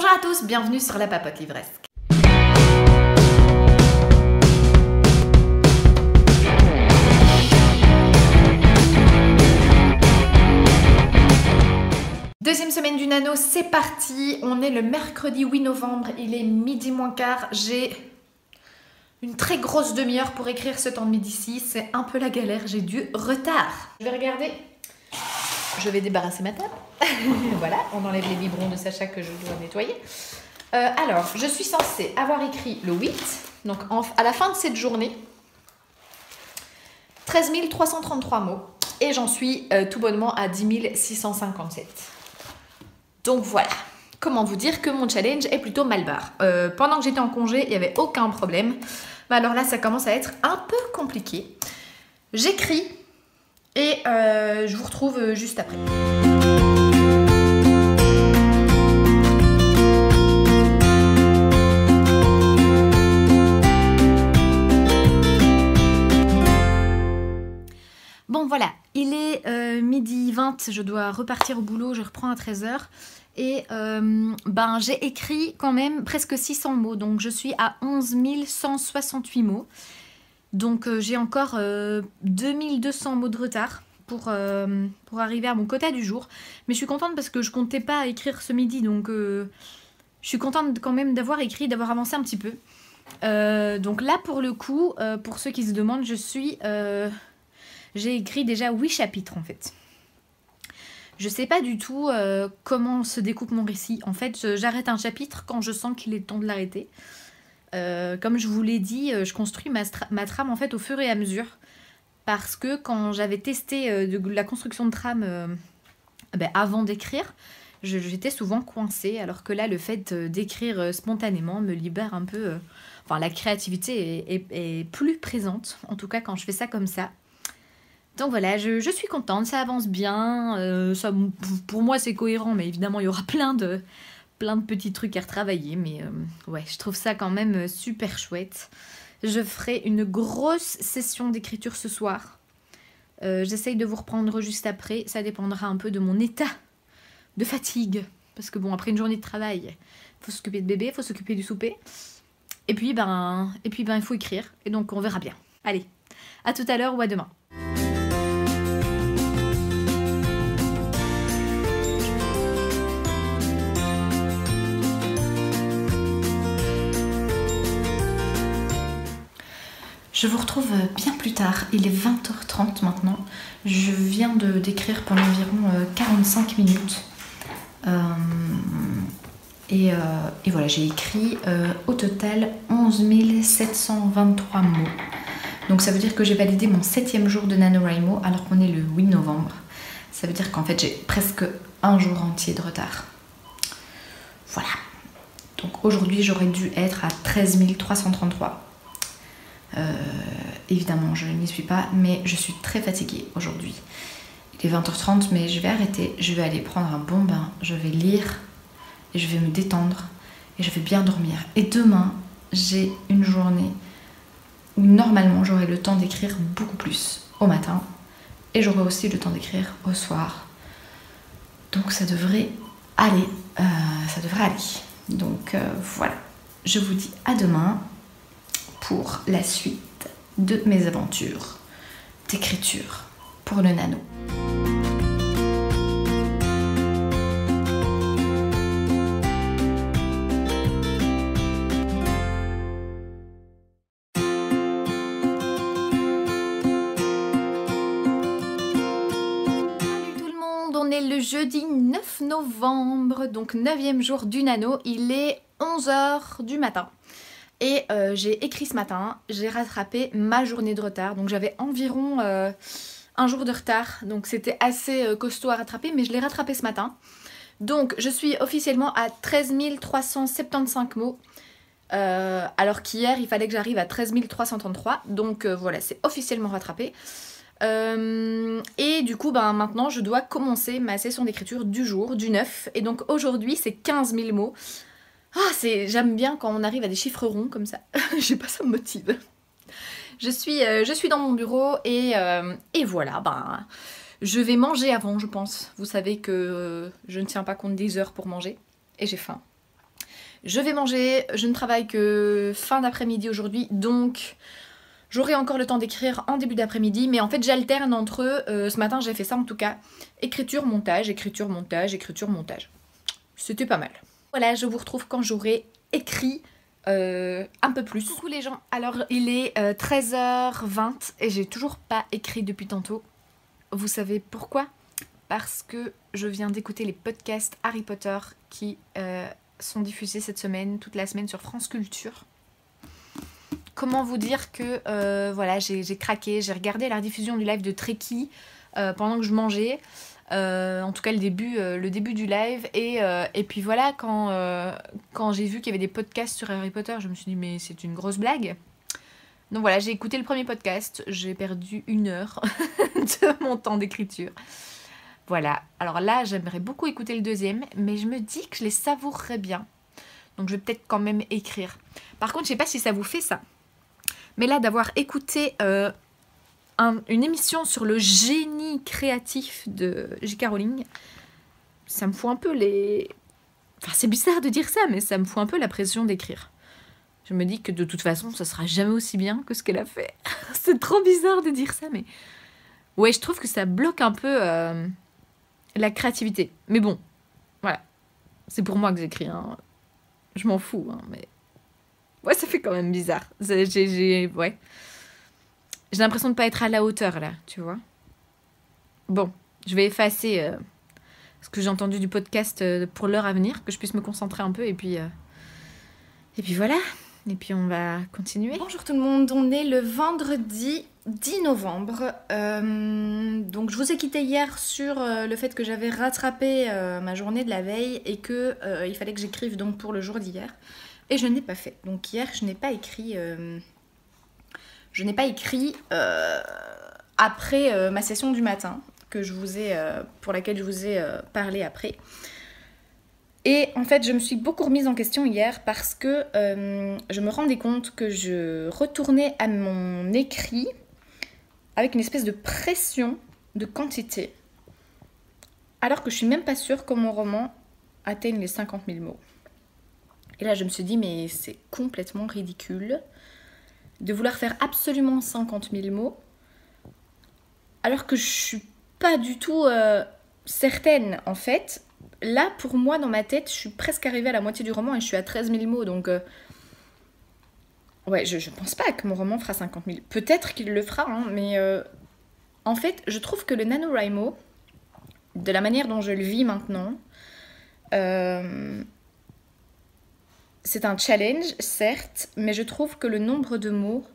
Bonjour à tous, bienvenue sur la Papote Livresque. Deuxième semaine du nano, c'est parti. On est le mercredi 8 novembre, il est midi moins quart. J'ai une très grosse demi-heure pour écrire ce temps de midi-ci. C'est un peu la galère, j'ai du retard. Je vais regarder. Je vais débarrasser ma table. Voilà, on enlève les biberons de Sacha que je dois nettoyer. Alors, je suis censée avoir écrit le 8, donc à la fin de cette journée, 13 333 mots. Et j'en suis tout bonnement à 10 657. Donc voilà, comment vous dire que mon challenge est plutôt mal barre. Pendant que j'étais en congé, il n'y avait aucun problème. Mais alors là, ça commence à être un peu compliqué. J'écris et je vous retrouve juste après. Bon voilà, il est midi 20, je dois repartir au boulot, je reprends à 13 h. Et j'ai écrit quand même presque 600 mots, donc je suis à 11 168 mots. Donc j'ai encore 2200 mots de retard pour arriver à mon quota du jour. Mais je suis contente parce que je comptais pas écrire ce midi, donc je suis contente quand même d'avoir écrit, d'avoir avancé un petit peu. Donc là pour le coup, pour ceux qui se demandent, j'ai écrit déjà 8 chapitres en fait. Je sais pas du tout comment se découpe mon récit. En fait, j'arrête un chapitre quand je sens qu'il est temps de l'arrêter. Comme je vous l'ai dit, je construis ma trame en fait au fur et à mesure. Parce que quand j'avais testé la construction de trame avant d'écrire, j'étais souvent coincée. Alors que là, le fait d'écrire spontanément me libère un peu... Enfin, la créativité est plus présente, en tout cas quand je fais ça comme ça. Donc voilà, je suis contente, ça avance bien, pour moi c'est cohérent, mais évidemment il y aura plein de petits trucs à retravailler, mais ouais, je trouve ça quand même super chouette. Je ferai une grosse session d'écriture ce soir, j'essaye de vous reprendre juste après, ça dépendra un peu de mon état de fatigue, parce que bon, après une journée de travail, il faut s'occuper de bébé, il faut s'occuper du souper, et puis il faut écrire, et donc on verra bien. Allez, à tout à l'heure ou à demain. Je vous retrouve bien plus tard, il est 20 h 30 maintenant. Je viens d'écrire pendant environ 45 minutes. Et voilà, j'ai écrit au total 11 723 mots. Donc ça veut dire que j'ai validé mon 7e jour de NaNoWriMo alors qu'on est le 8 novembre. Ça veut dire qu'en fait j'ai presque un jour entier de retard. Voilà. Donc aujourd'hui j'aurais dû être à 13 333. Évidemment je n'y suis pas, mais je suis très fatiguée aujourd'hui. Il est 20 h 30, mais je vais arrêter, je vais aller prendre un bon bain, je vais lire et je vais me détendre et je vais bien dormir. Et demain j'ai une journée où normalement j'aurai le temps d'écrire beaucoup plus au matin et j'aurai aussi le temps d'écrire au soir. Donc ça devrait aller, Donc voilà, je vous dis à demain pour la suite de mes aventures d'écriture pour le nano. Salut tout le monde, on est le jeudi 9 novembre, donc 9e jour du nano, il est 11 h du matin. Et j'ai écrit ce matin, j'ai rattrapé ma journée de retard, donc j'avais environ un jour de retard, donc c'était assez costaud à rattraper, mais je l'ai rattrapé ce matin. Donc je suis officiellement à 13 375 mots, alors qu'hier il fallait que j'arrive à 13 333, donc voilà, c'est officiellement rattrapé. Et du coup maintenant je dois commencer ma session d'écriture du jour, du 9, et donc aujourd'hui c'est 15 000 mots. Ah, j'aime bien quand on arrive à des chiffres ronds comme ça. Je sais pas, ça me motive. Je suis dans mon bureau et voilà, je vais manger avant, je pense. Vous savez que je ne tiens pas compte des heures pour manger et j'ai faim. Je vais manger, je ne travaille que fin d'après-midi aujourd'hui, donc j'aurai encore le temps d'écrire en début d'après-midi, mais en fait j'alterne entre ce matin j'ai fait ça en tout cas, écriture, montage, écriture, montage, écriture, montage. C'était pas mal. Voilà, je vous retrouve quand j'aurai écrit un peu plus. Coucou les gens, alors il est 13h20 et j'ai toujours pas écrit depuis tantôt. Vous savez pourquoi? Parce que je viens d'écouter les podcasts Harry Potter qui sont diffusés cette semaine, toute la semaine sur France Culture. Comment vous dire que voilà, j'ai craqué, j'ai regardé la diffusion du live de Trekkie pendant que je mangeais. En tout cas le début du live et puis voilà quand j'ai vu qu'il y avait des podcasts sur Harry Potter, je me suis dit mais c'est une grosse blague. Donc voilà, j'ai écouté le premier podcast, j'ai perdu 1 heure de mon temps d'écriture. Voilà, alors là j'aimerais beaucoup écouter le deuxième, mais je me dis que je les savourerais bien. Donc je vais peut-être quand même écrire. Par contre je sais pas si ça vous fait ça, mais là d'avoir écouté une émission sur le génie créatif de J.K. Rowling, ça me fout un peu les... Enfin, c'est bizarre de dire ça, mais ça me fout un peu la pression d'écrire. Je me dis que de toute façon, ça sera jamais aussi bien que ce qu'elle a fait. C'est trop bizarre de dire ça, mais... Ouais, je trouve que ça bloque un peu la créativité. Mais bon, voilà. C'est pour moi que j'écris, hein. Je m'en fous, hein, mais... Ouais, ça fait quand même bizarre. Ouais. J'ai l'impression de ne pas être à la hauteur, là, tu vois. Bon, je vais effacer ce que j'ai entendu du podcast pour l'heure à venir, que je puisse me concentrer un peu, et puis voilà. Et puis on va continuer. Bonjour tout le monde, on est le vendredi 10 novembre. Donc je vous ai quitté hier sur le fait que j'avais rattrapé ma journée de la veille et que il fallait que j'écrive donc pour le jour d'hier. Et je ne l'ai pas fait. Donc hier, je n'ai pas écrit... après ma session du matin pour laquelle je vous ai parlé après. Et en fait, je me suis beaucoup remise en question hier parce que je me rendais compte que je retournais à mon écrit avec une espèce de pression de quantité, alors que je suis même pas sûre que mon roman atteigne les 50 000 mots. Et là, je me suis dit, mais c'est complètement ridicule de vouloir faire absolument 50 000 mots, alors que je suis pas du tout certaine, en fait. Là, pour moi, dans ma tête, je suis presque arrivée à la moitié du roman et je suis à 13 000 mots, donc... ouais, je pense pas que mon roman fera 50 000. Peut-être qu'il le fera, hein, mais... en fait, je trouve que le NaNoWriMo, de la manière dont je le vis maintenant... c'est un challenge, certes, mais je trouve que le nombre de mots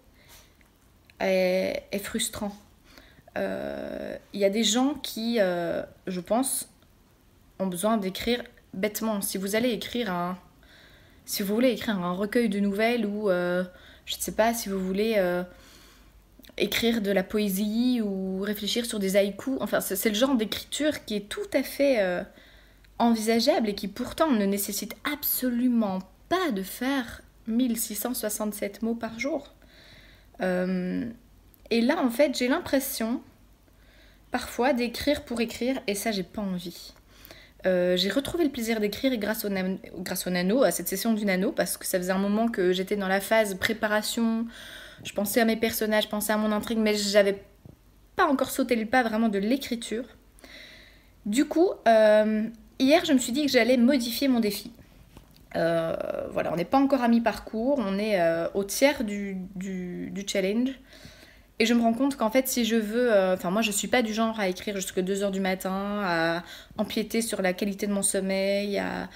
est frustrant. Il y a des gens qui, je pense, ont besoin d'écrire bêtement. Si vous voulez écrire un recueil de nouvelles ou, je ne sais pas, si vous voulez écrire de la poésie ou réfléchir sur des haïkus, enfin, c'est le genre d'écriture qui est tout à fait envisageable et qui pourtant ne nécessite absolument pas de faire 1667 mots par jour. Et là, en fait, j'ai l'impression, parfois, d'écrire pour écrire, et ça, j'ai pas envie. J'ai retrouvé le plaisir d'écrire grâce au nano, à cette session du nano, parce que ça faisait un moment que j'étais dans la phase préparation, je pensais à mes personnages, je pensais à mon intrigue, mais j'avais pas encore sauté le pas vraiment de l'écriture. Du coup, hier, je me suis dit que j'allais modifier mon défi. Voilà, on n'est pas encore à mi-parcours, on est au tiers du challenge. Et je me rends compte qu'en fait, si je veux... Enfin, moi, je suis pas du genre à écrire jusqu'à 2h du matin, à empiéter sur la qualité de mon sommeil, à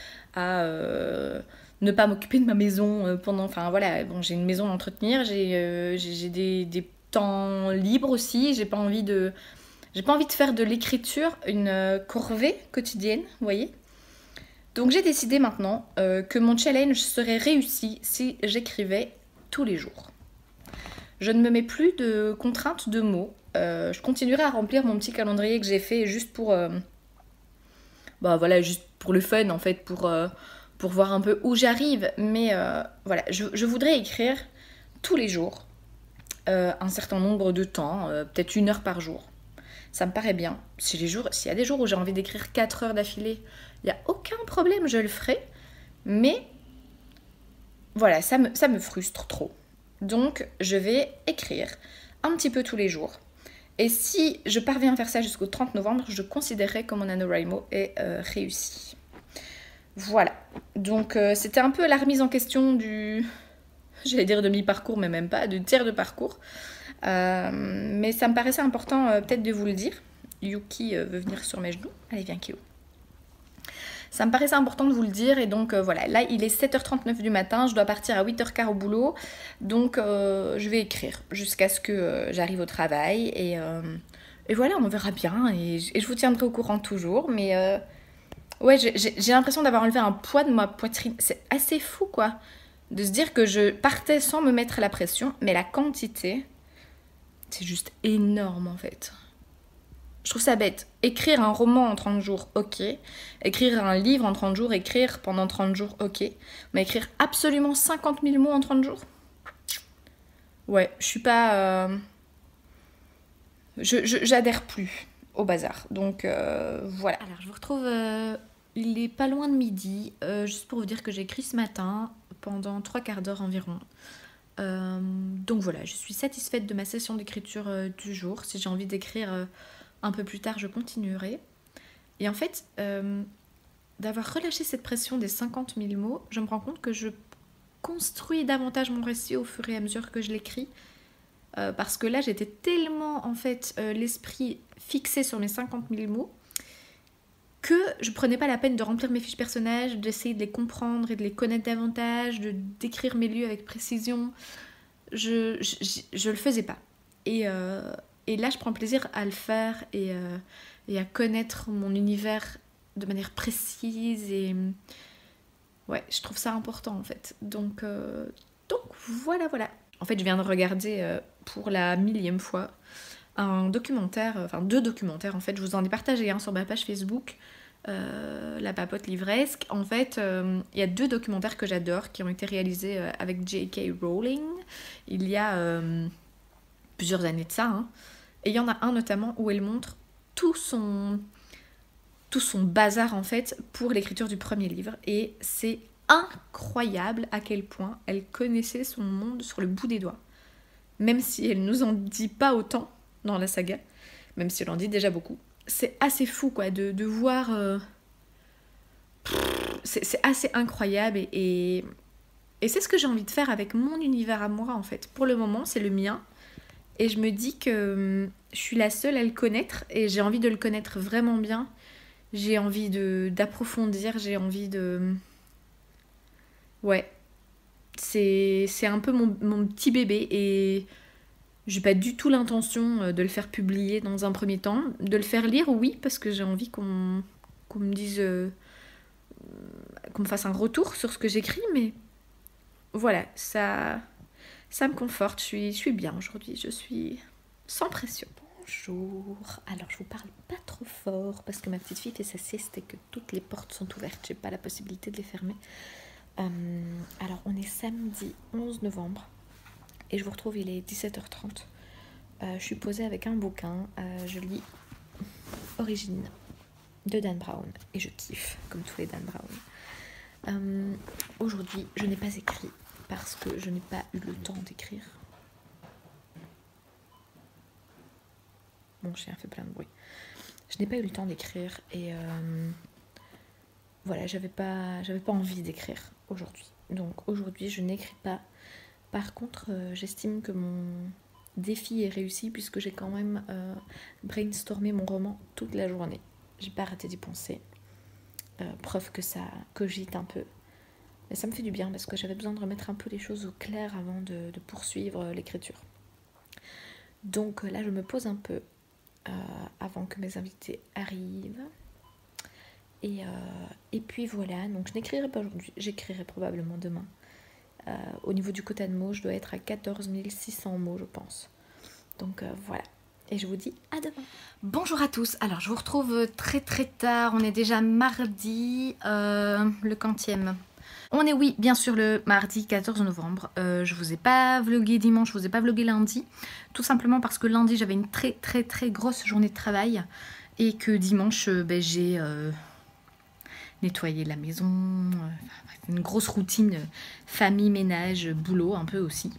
ne pas m'occuper de ma maison pendant... Enfin, voilà, bon, j'ai une maison à entretenir, j'ai des temps libres aussi, j'ai pas envie de faire de l'écriture une corvée quotidienne, vous voyez. Donc j'ai décidé maintenant que mon challenge serait réussi si j'écrivais tous les jours. Je ne me mets plus de contraintes de mots. Je continuerai à remplir mon petit calendrier que j'ai fait juste pour... voilà, juste pour le fun en fait, pour voir un peu où j'arrive. Mais voilà, je voudrais écrire tous les jours un certain nombre de temps, peut-être 1 heure par jour. Ça me paraît bien. S'il y a des jours où j'ai envie d'écrire 4 heures d'affilée, il n'y a aucun problème, je le ferai. Mais voilà, ça me frustre trop. Donc, je vais écrire un petit peu tous les jours. Et si je parviens à faire ça jusqu'au 30 novembre, je considérerai que mon NaNoWriMo est réussi. Voilà. Donc, c'était un peu la remise en question du... J'allais dire demi-parcours, mais même pas, du tiers de parcours. Mais ça me paraissait important peut-être de vous le dire. Yuki veut venir sur mes genoux. Allez, viens, Kyo. Ça me paraissait important de vous le dire et donc voilà, là il est 7h39 du matin, je dois partir à 8h15 au boulot, donc je vais écrire jusqu'à ce que j'arrive au travail et voilà, on verra bien et je vous tiendrai au courant toujours, mais ouais, j'ai l'impression d'avoir enlevé un poids de ma poitrine, c'est assez fou quoi, de se dire que je partais sans me mettre la pression, mais la quantité, c'est juste énorme en fait. Je trouve ça bête. Écrire un roman en 30 jours, ok. Écrire un livre en 30 jours, écrire pendant 30 jours, ok. Mais écrire absolument 50 000 mots en 30 jours, ouais, je suis pas... J'adhère plus au bazar. Donc voilà. Alors je vous retrouve, il est pas loin de midi, juste pour vous dire que j'ai écrit ce matin pendant 3/4 d'heure environ. Donc voilà, je suis satisfaite de ma session d'écriture du jour. Si j'ai envie d'écrire un peu plus tard, je continuerai. Et en fait, d'avoir relâché cette pression des 50 000 mots, je me rends compte que je construis davantage mon récit au fur et à mesure que je l'écris. Parce que là, j'étais tellement, en fait, l'esprit fixé sur mes 50 000 mots que je prenais pas la peine de remplir mes fiches personnages, d'essayer de les comprendre et de les connaître davantage, de décrire mes lieux avec précision. Je le faisais pas. Et là, je prends plaisir à le faire et à connaître mon univers de manière précise. Et ouais, je trouve ça important en fait. Donc voilà. En fait, je viens de regarder pour la 1000e fois un documentaire, enfin 2 documentaires en fait. Je vous en ai partagé un sur ma page Facebook, La Papote Livresque. En fait, il y a 2 documentaires que j'adore qui ont été réalisés avec J.K. Rowling. Il y a plusieurs années de ça, hein. Et il y en a un notamment où elle montre tout son bazar en fait pour l'écriture du premier livre. Et c'est incroyable à quel point elle connaissait son monde sur le bout des doigts. Même si elle nous en dit pas autant dans la saga, même si elle en dit déjà beaucoup. C'est assez fou quoi de voir... c'est assez incroyable et c'est ce que j'ai envie de faire avec mon univers à moi en fait. Pour le moment, c'est le mien. Et je me dis que je suis la seule à le connaître et j'ai envie de le connaître vraiment bien. J'ai envie d'approfondir, j'ai envie de... Ouais, c'est un peu mon petit bébé et j'ai pas du tout l'intention de le faire publier dans un premier temps. De le faire lire, oui, parce que j'ai envie qu'on me dise... qu'on me fasse un retour sur ce que j'écris, mais voilà, ça me conforte, je suis bien aujourd'hui, je suis sans pression. Bonjour, alors je vous parle pas trop fort parce que ma petite fille fait sa sieste et que toutes les portes sont ouvertes, j'ai pas la possibilité de les fermer. Alors on est samedi 11 novembre et je vous retrouve, il est 17h30. Je suis posée avec un bouquin, je lis Origine de Dan Brown et je kiffe comme tous les Dan Brown. Aujourd'hui je n'ai pas écrit parce que je n'ai pas eu le temps d'écrire. Mon chien fait plein de bruit. Je n'ai pas eu le temps d'écrire et voilà, j'avais pas envie d'écrire aujourd'hui. Donc aujourd'hui, je n'écris pas. Par contre, j'estime que mon défi est réussi puisque j'ai quand même brainstormé mon roman toute la journée. J'ai pas arrêté d'y penser. Preuve que ça cogite un peu. Mais ça me fait du bien parce que j'avais besoin de remettre un peu les choses au clair avant de poursuivre l'écriture. Donc là, je me pose un peu avant que mes invités arrivent. Et puis voilà, donc je n'écrirai pas aujourd'hui, j'écrirai probablement demain. Au niveau du quota de mots, je dois être à 14 600 mots, je pense. Donc voilà. Et je vous dis à demain. Bonjour à tous, alors je vous retrouve très tard, on est déjà mardi, le quantième. On est, oui, bien sûr, le mardi 14 novembre. Je vous ai pas vlogué dimanche, je vous ai pas vlogué lundi. Tout simplement parce que lundi, j'avais une très nettoyer la maison, une grosse routine famille, ménage, boulot un peu aussi.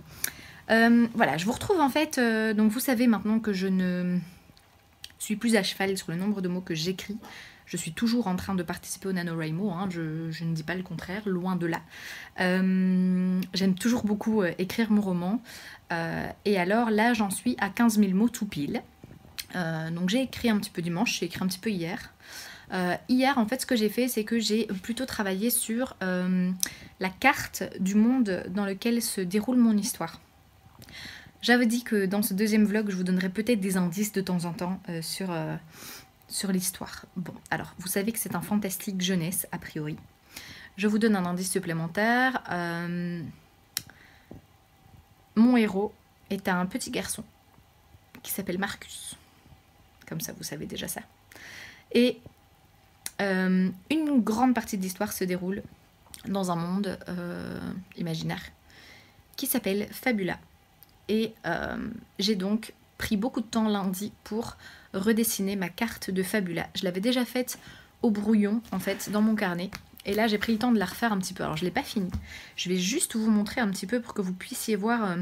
Voilà, je vous retrouve en fait, donc vous savez maintenant que je ne suis plus à cheval sur le nombre de mots que j'écris. Je suis toujours en train de participer au NaNoWriMo, hein, je ne dis pas le contraire, loin de là. J'aime toujours beaucoup écrire mon roman. Et alors là, j'en suis à 15 000 mots tout pile. Donc j'ai écrit un petit peu dimanche, j'ai écrit un petit peu hier. Hier, en fait, ce que j'ai fait, c'est que j'ai plutôt travaillé sur la carte du monde dans lequel se déroule mon histoire. J'avais dit que dans ce deuxième vlog, je vous donnerais peut-être des indices de temps en temps sur l'histoire. Bon, alors, vous savez que c'est un fantastique jeunesse, a priori. Je vous donne un indice supplémentaire. Mon héros est un petit garçon qui s'appelle Marcus. Comme ça, vous savez déjà ça. Et une grande partie de l'histoire se déroule dans un monde imaginaire qui s'appelle Fabula. Et j'ai donc pris beaucoup de temps lundi pour redessiner ma carte de Fabula. Je l'avais déjà faite au brouillon, en fait, dans mon carnet. Et là, j'ai pris le temps de la refaire un petit peu. Alors, je ne l'ai pas finie. Je vais juste vous montrer un petit peu pour que vous puissiez voir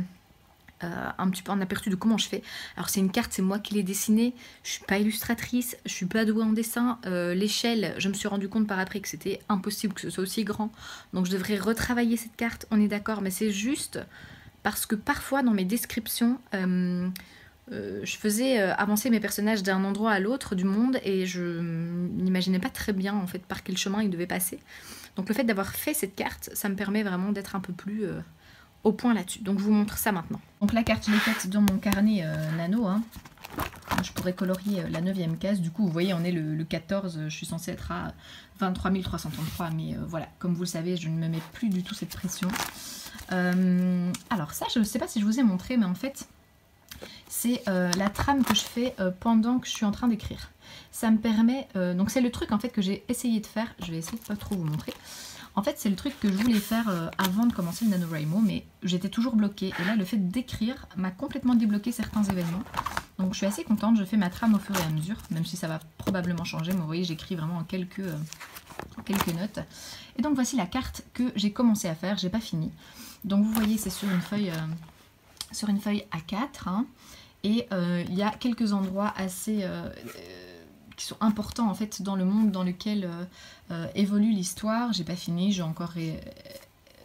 un petit peu un aperçu de comment je fais. Alors, c'est une carte, c'est moi qui l'ai dessinée. Je ne suis pas illustratrice, je ne suis pas douée en dessin. L'échelle, je me suis rendu compte par après que c'était impossible que ce soit aussi grand. Donc, je devrais retravailler cette carte, on est d'accord. Mais c'est juste parce que parfois, dans mes descriptions... je faisais avancer mes personnages d'un endroit à l'autre du monde et je n'imaginais pas très bien en fait par quel chemin ils devaient passer. Donc le fait d'avoir fait cette carte, ça me permet vraiment d'être un peu plus au point là-dessus. Donc je vous montre ça maintenant. Donc la carte, je l'ai faite dans mon carnet nano. Hein. Je pourrais colorier la 9e case. Du coup, vous voyez, on est le 14. Je suis censée être à 23 333. Mais voilà, comme vous le savez, je ne me mets plus du tout cette pression. Alors ça, je ne sais pas si je vous ai montré, mais en fait... c'est la trame que je fais pendant que je suis en train d'écrire. Ça me permet... donc c'est le truc en fait que j'ai essayé de faire. Je vais essayer de pas trop vous montrer. En fait, c'est le truc que je voulais faire avant de commencer le NaNoWriMo, mais j'étais toujours bloquée. Et là, le fait d'écrire m'a complètement débloqué certains événements. Donc je suis assez contente. Je fais ma trame au fur et à mesure, même si ça va probablement changer. Mais vous voyez, j'écris vraiment en quelques notes. Et donc voici la carte que j'ai commencé à faire. J'ai pas fini. Donc vous voyez, c'est sur une feuille A4. Hein. Et il y a quelques endroits assez qui sont importants en fait dans le monde dans lequel évolue l'histoire. J'ai pas fini, j'ai encore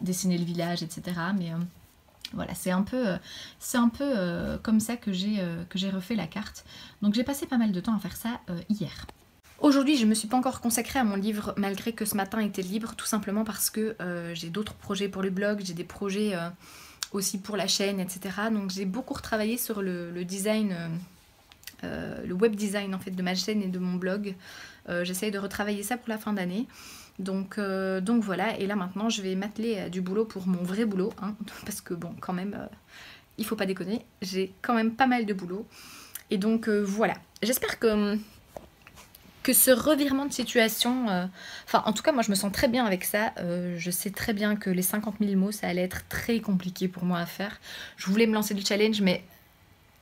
dessiné le village, etc. Mais voilà, c'est un peu comme ça que j'ai refait la carte. Donc j'ai passé pas mal de temps à faire ça hier. Aujourd'hui, je ne me suis pas encore consacrée à mon livre, malgré que ce matin était libre, tout simplement parce que j'ai d'autres projets pour le blog, j'ai des projets... aussi pour la chaîne, etc. Donc j'ai beaucoup retravaillé sur le design, le web design en fait de ma chaîne et de mon blog. J'essaye de retravailler ça pour la fin d'année. Donc voilà, et là maintenant je vais m'atteler à du boulot pour mon vrai boulot, hein, parce que bon, quand même, il faut pas déconner, j'ai quand même pas mal de boulot. Et donc voilà, j'espère que ce revirement de situation, enfin en tout cas moi je me sens très bien avec ça, je sais très bien que les 50 000 mots ça allait être très compliqué pour moi à faire. Je voulais me lancer le challenge mais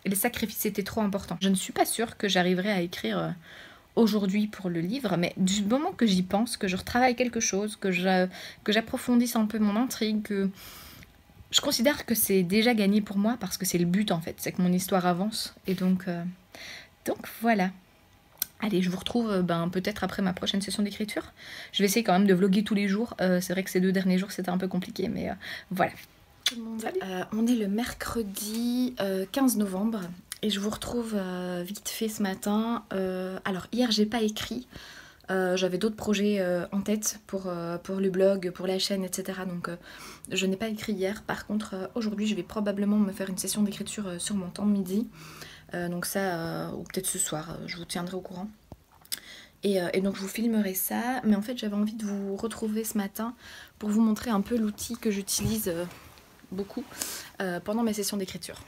les sacrifices étaient trop importants. Je ne suis pas sûre que j'arriverai à écrire aujourd'hui pour le livre, mais du moment que j'y pense, que je retravaille quelque chose, que j'approfondisse un peu mon intrigue, que je considère que c'est déjà gagné pour moi parce que c'est le but en fait, c'est que mon histoire avance et donc voilà. Allez, je vous retrouve peut-être après ma prochaine session d'écriture. Je vais essayer quand même de vlogger tous les jours. C'est vrai que ces 2 derniers jours, c'était un peu compliqué, mais voilà. On est le mercredi 15 novembre et je vous retrouve vite fait ce matin. Alors, hier, j'ai pas écrit. J'avais d'autres projets en tête pour le blog, pour la chaîne, etc. Donc, je n'ai pas écrit hier. Par contre, aujourd'hui, je vais probablement me faire une session d'écriture sur mon temps de midi. Donc ça, ou peut-être ce soir, je vous tiendrai au courant. Et donc je vous filmerai ça. Mais en fait, j'avais envie de vous retrouver ce matin pour vous montrer un peu l'outil que j'utilise beaucoup pendant mes sessions d'écriture.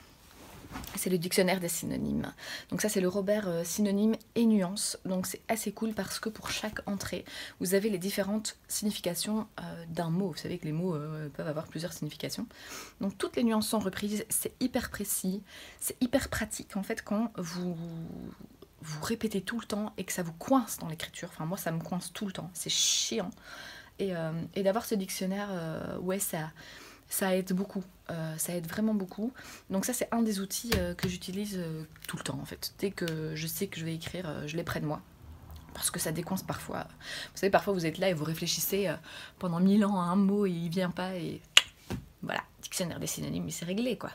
C'est le dictionnaire des synonymes. Donc ça, c'est le Robert synonymes et nuances. Donc c'est assez cool parce que pour chaque entrée, vous avez les différentes significations d'un mot. Vous savez que les mots peuvent avoir plusieurs significations. Donc toutes les nuances sont reprises. C'est hyper précis. C'est hyper pratique en fait quand vous vous répétez tout le temps et que ça vous coince dans l'écriture. Enfin moi ça me coince tout le temps, c'est chiant. Et d'avoir ce dictionnaire, ouais ça aide beaucoup, ça aide vraiment beaucoup. Donc ça c'est un des outils que j'utilise tout le temps en fait. Dès que je sais que je vais écrire, je l'ai près de moi. Parce que ça décoince parfois. Vous savez, parfois vous êtes là et vous réfléchissez pendant 1000 ans à un mot et il vient pas et voilà, dictionnaire des synonymes, c'est réglé quoi.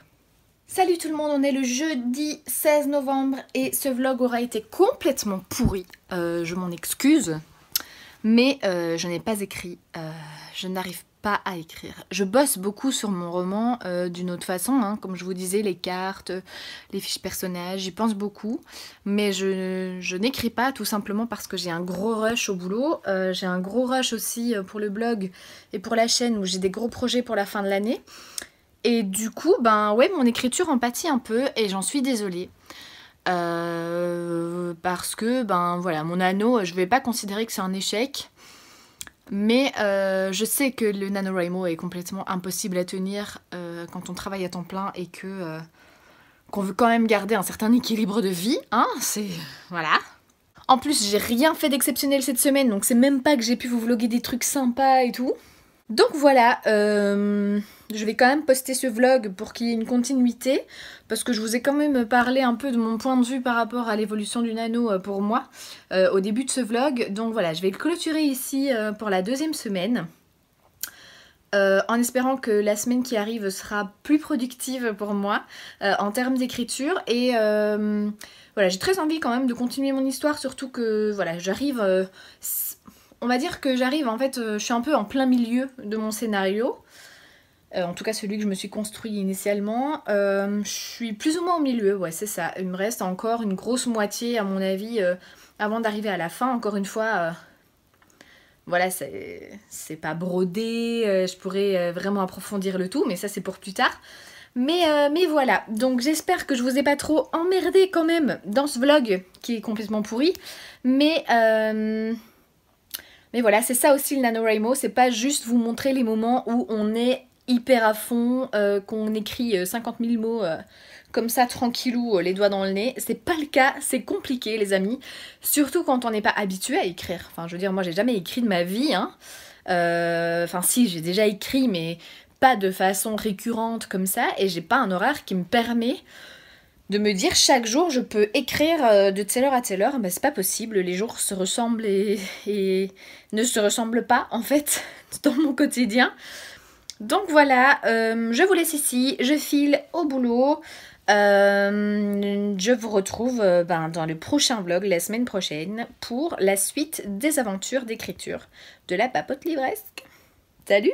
Salut tout le monde, on est le jeudi 16 novembre et ce vlog aura été complètement pourri. Je m'en excuse, mais je n'ai pas écrit, je n'arrive pas à écrire. Je bosse beaucoup sur mon roman d'une autre façon, hein, comme je vous disais, les cartes, les fiches personnages, j'y pense beaucoup, mais je n'écris pas tout simplement parce que j'ai un gros rush au boulot, j'ai un gros rush aussi pour le blog et pour la chaîne où j'ai des gros projets pour la fin de l'année. Et du coup, ben ouais, mon écriture en pâtit un peu et j'en suis désolée. Parce que, ben voilà, mon anneau, je vais pas considérer que c'est un échec. Mais je sais que le NaNoWriMo est complètement impossible à tenir quand on travaille à temps plein et que qu'on veut quand même garder un certain équilibre de vie, hein, c'est... voilà. En plus, j'ai rien fait d'exceptionnel cette semaine, donc c'est même pas que j'ai pu vous vlogger des trucs sympas et tout. Donc voilà, je vais quand même poster ce vlog pour qu'il y ait une continuité, parce que je vous ai quand même parlé un peu de mon point de vue par rapport à l'évolution du nano pour moi au début de ce vlog. Donc voilà, je vais le clôturer ici pour la deuxième semaine, en espérant que la semaine qui arrive sera plus productive pour moi en termes d'écriture. Et voilà, j'ai très envie quand même de continuer mon histoire, surtout que voilà, j'arrive... on va dire que j'arrive, en fait, je suis un peu en plein milieu de mon scénario. En tout cas, celui que je me suis construit initialement. Je suis plus ou moins au milieu, ouais, c'est ça. Il me reste encore une grosse moitié, à mon avis, avant d'arriver à la fin. Encore une fois, voilà, c'est pas brodé. Je pourrais vraiment approfondir le tout, mais ça, c'est pour plus tard. Mais voilà, donc j'espère que je vous ai pas trop emmerdé quand même dans ce vlog qui est complètement pourri. Mais voilà, c'est ça aussi le NaNoWriMo, c'est pas juste vous montrer les moments où on est hyper à fond, qu'on écrit 50 000 mots comme ça, tranquillou, les doigts dans le nez. C'est pas le cas, c'est compliqué les amis, surtout quand on n'est pas habitué à écrire. Enfin, je veux dire, moi j'ai jamais écrit de ma vie, hein. Enfin si, j'ai déjà écrit, mais pas de façon récurrente comme ça, et j'ai pas un horaire qui me permet de me dire chaque jour je peux écrire de telle heure à telle heure. Ben, c'est pas possible, les jours se ressemblent et ne se ressemblent pas en fait dans mon quotidien. Donc voilà, je vous laisse ici, je file au boulot. Je vous retrouve dans le prochain vlog la semaine prochaine pour la suite des aventures d'écriture de la papote livresque. Salut!